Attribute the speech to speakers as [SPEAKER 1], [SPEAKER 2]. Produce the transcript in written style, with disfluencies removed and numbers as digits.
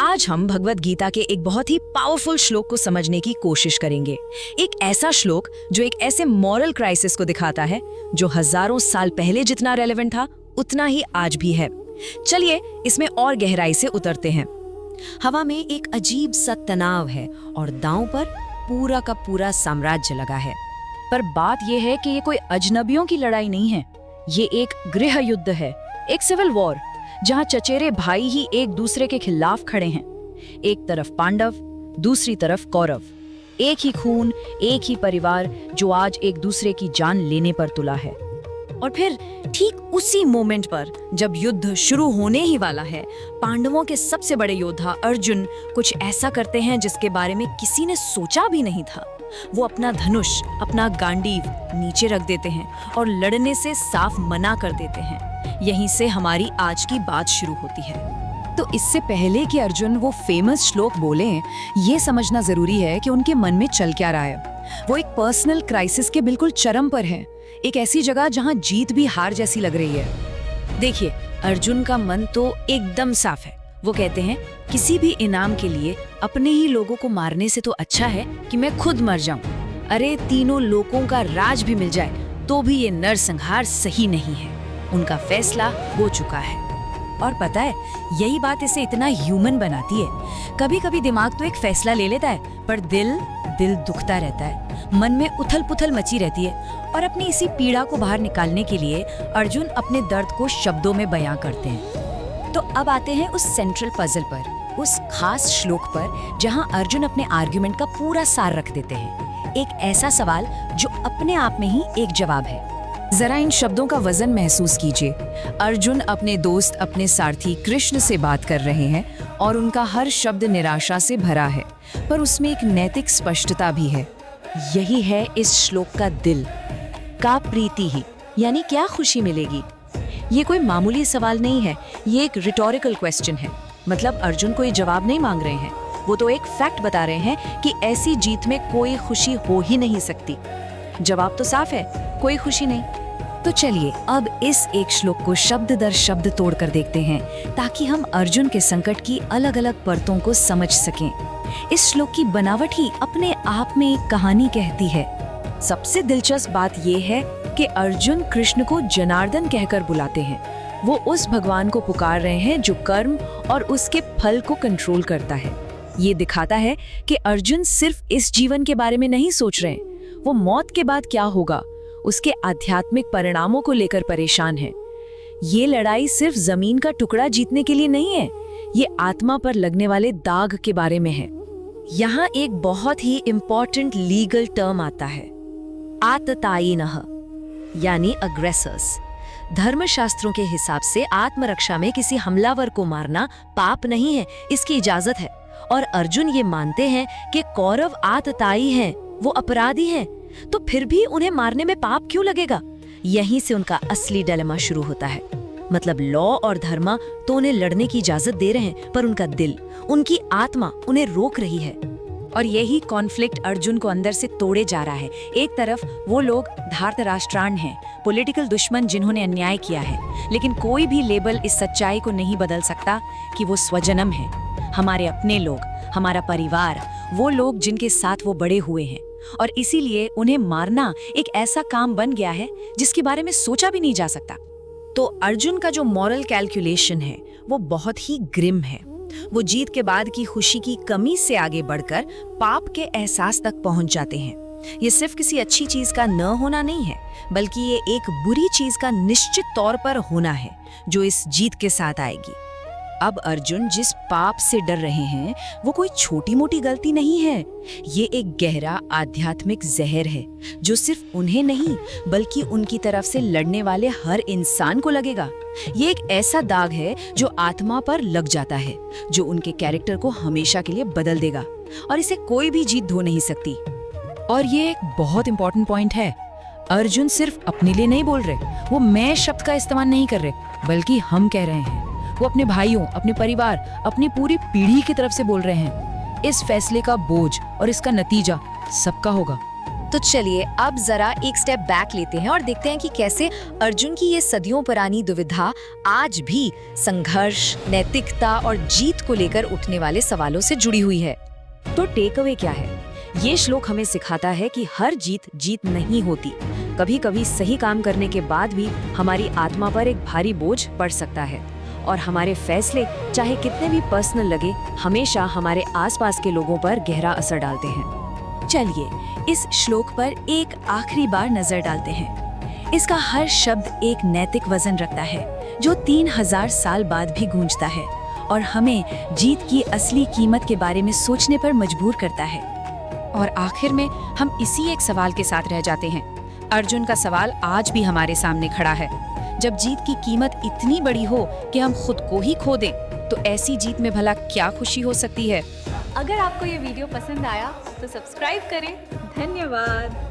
[SPEAKER 1] आज हम भगवत गीता के एक बहुत ही पावरफुल श्लोक को समझने की कोशिश करेंगे। एक ऐसा श्लोक जो एक ऐसे मॉरल क्राइसिस को दिखाता है जो हजारों साल पहले जितना रेलेवेंट था उतना ही आज भी है। चलिए इसमें और गहराई से उतरते हैं। हवा में एक अजीब सा तनाव है और दांव पर पूरा का पूरा साम्राज्य लगा है।
[SPEAKER 2] पर बात यह है कि ये कोई अजनबियों की लड़ाई नहीं है, ये एक गृह युद्ध है, एक सिविल वॉर, जहां चचेरे भाई ही एक दूसरे के खिलाफ खड़े हैं। एक तरफ पांडव, दूसरी तरफ कौरव, एक ही खून, एक ही परिवार जो आज एक दूसरे की जान लेने पर तुला है।
[SPEAKER 1] और फिर ठीक उसी मोमेंट पर जब युद्ध शुरू होने ही वाला है, पांडवों के सबसे बड़े योद्धा अर्जुन कुछ ऐसा करते हैं जिसके बारे में किसी ने सोचा भी नहीं था। वो अपना धनुष, अपना गांडीव नीचे रख देते हैं और लड़ने से साफ मना कर देते हैं। यहीं से हमारी आज की बात शुरू होती है।
[SPEAKER 2] तो इससे पहले कि अर्जुन वो फेमस श्लोक बोलें, ये समझना जरूरी है कि उनके मन में चल क्या रहा है। वो एक पर्सनल क्राइसिस के बिल्कुल चरम पर है, एक ऐसी जगह जहां जीत भी हार जैसी लग रही है।
[SPEAKER 1] देखिए, अर्जुन का मन तो एकदम साफ है। वो कहते हैं किसी भी इनाम के लिए अपने ही लोगों को मारने से तो अच्छा है कि मैं खुद मर जाऊं। अरे तीनों लोगों का राज भी मिल जाए तो भी ये नरसंहार सही नहीं है। उनका फैसला हो चुका है। और पता है, यही बात इसे इतना ह्यूमन बनाती है। कभी कभी दिमाग तो एक फैसला ले लेता है, पर दिल दुखता रहता है, मन में उथल पुथल मची रहती है। और अपनी इसी पीड़ा को बाहर निकालने के लिए अर्जुन अपने दर्द को शब्दों में बयां करते हैं। तो अब आते हैं उस सेंट्रल पजल पर, उस खास श्लोक पर जहां अर्जुन अपने आर्गुमेंट का पूरा सार रख देते हैं। एक ऐसा सवाल जो अपने आप में ही एक जवाब है।
[SPEAKER 2] जरा इन शब्दों का वजन महसूस कीजिए। अर्जुन अपने दोस्त, अपने सारथी कृष्ण से बात कर रहे हैं और उनका हर शब्द निराशा से भरा है, पर उसमें एक नैतिक स्पष्टता भी है।
[SPEAKER 1] यही है इस श्लोक का दिल। का प्रीति ही, यानी क्या खुशी मिलेगी। ये कोई मामूली सवाल नहीं है, ये एक रिटोरिकल क्वेश्चन है। मतलब अर्जुन कोई जवाब नहीं मांग रहे हैं, वो तो एक फैक्ट बता रहे हैं कि ऐसी जीत में कोई खुशी हो ही नहीं सकती। जवाब तो साफ है, कोई खुशी नहीं। तो चलिए अब इस एक श्लोक को शब्द दर शब्द तोड़कर देखते हैं, ताकि हम अर्जुन के संकट की अलग अलग परतों को समझ सकें। इस श्लोक की बनावट ही अपने आप में एक कहानी कहती है। सबसे दिलचस्प बात यह है कि अर्जुन कृष्ण को जनार्दन कहकर बुलाते हैं। वो उस भगवान को पुकार रहे हैं जो कर्म और उसके फल को कंट्रोल करता है। ये दिखाता है कि अर्जुन सिर्फ इस जीवन के बारे में नहीं सोच रहे, वो मौत के बाद क्या होगा उसके आध्यात्मिक परिणामों को लेकर परेशान है। ये लड़ाई सिर्फ जमीन का टुकड़ा जीतने के लिए नहीं है, ये आत्मा पर लगने वाले दाग के बारे में है। यहाँ एक बहुत ही इम्पोर्टेंट लीगल टर्म आता है, आततायिनः, यानी अग्रेसर्स। धर्मशास्त्रों के हिसाब से आत्मरक्षा में किसी हमलावर को मारना पाप नहीं है, इसकी इजाजत है। और अर्जुन ये मानते हैं कि कौरव आततायी हैं, वो अपराधी हैं, तो फिर भी उन्हें मारने में पाप क्यों लगेगा। यहीं से उनका असली डिलेमा शुरू होता है। मतलब लॉ और धर्म तो उन्हें लड़ने की इजाजत दे रहे हैं, पर उनका दिल, उनकी आत्मा उन्हें रोक रही है। और यही कॉन्फ्लिक्ट अर्जुन को अंदर से तोड़े जा रहा है। एक तरफ वो लोग धार्तराष्ट्राण हैं, पॉलिटिकल दुश्मन जिन्होंने अन्याय किया है, लेकिन कोई भी लेबल इस सच्चाई को नहीं बदल सकता कि वो स्वजनम है, हमारे अपने लोग, हमारा परिवार, वो लोग जिनके साथ वो बड़े हुए हैं। और इसीलिए उन्हें मारना एक ऐसा काम बन गया है जिसके बारे में सोचा भी नहीं जा सकता। तो अर्जुन का जो मॉरल कैलकुलेशन है वो बहुत ही ग्रिम है। वो जीत के बाद की खुशी की कमी से आगे बढ़कर पाप के एहसास तक पहुंच जाते हैं। ये सिर्फ किसी अच्छी चीज का न होना नहीं है, बल्कि ये एक बुरी चीज का निश्चित तौर पर होना है जो इस जीत के साथ आएगी। अब अर्जुन जिस पाप से डर रहे हैं वो कोई छोटी मोटी गलती नहीं है, ये एक गहरा आध्यात्मिक जहर है जो सिर्फ उन्हें नहीं बल्कि उनकी तरफ से लड़ने वाले हर इंसान को लगेगा। ये एक ऐसा दाग है जो आत्मा पर लग जाता है, जो उनके कैरेक्टर को हमेशा के लिए बदल देगा और इसे कोई भी जीत धो नहीं सकती।
[SPEAKER 2] और ये एक बहुत इंपॉर्टेंट पॉइंट है, अर्जुन सिर्फ अपने लिए नहीं बोल रहे, वो मैं शब्द का इस्तेमाल नहीं कर रहे, बल्कि हम कह रहे हैं। वो अपने भाइयों, अपने परिवार, अपनी पूरी पीढ़ी की तरफ से बोल रहे हैं। इस फैसले का बोझ और इसका नतीजा सबका होगा।
[SPEAKER 3] तो चलिए अब जरा एक स्टेप बैक लेते हैं और देखते हैं कि कैसे अर्जुन की ये सदियों पुरानी दुविधा आज भी संघर्ष, नैतिकता और जीत को लेकर उठने वाले सवालों से जुड़ी हुई है।
[SPEAKER 2] तो टेक अवे क्या है? ये श्लोक हमें सिखाता है कि हर जीत जीत नहीं होती। कभी कभी सही काम करने के बाद भी हमारी आत्मा पर एक भारी बोझ पड़ सकता है और हमारे फैसले चाहे कितने भी पर्सनल लगे, हमेशा हमारे आसपास के लोगों पर गहरा असर डालते हैं। चलिए इस श्लोक पर एक आखिरी बार नजर डालते हैं। इसका हर शब्द एक नैतिक वजन रखता है जो 3000 साल बाद भी गूंजता है और हमें जीत की असली कीमत के बारे में सोचने पर मजबूर करता है।
[SPEAKER 4] और आखिर में हम इसी एक सवाल के साथ रह जाते हैं। अर्जुन का सवाल आज भी हमारे सामने खड़ा है। जब जीत की कीमत इतनी बड़ी हो कि हम खुद को ही खो दें, तो ऐसी जीत में भला क्या खुशी हो सकती है?
[SPEAKER 5] अगर आपको ये वीडियो पसंद आया तो सब्सक्राइब करें। धन्यवाद।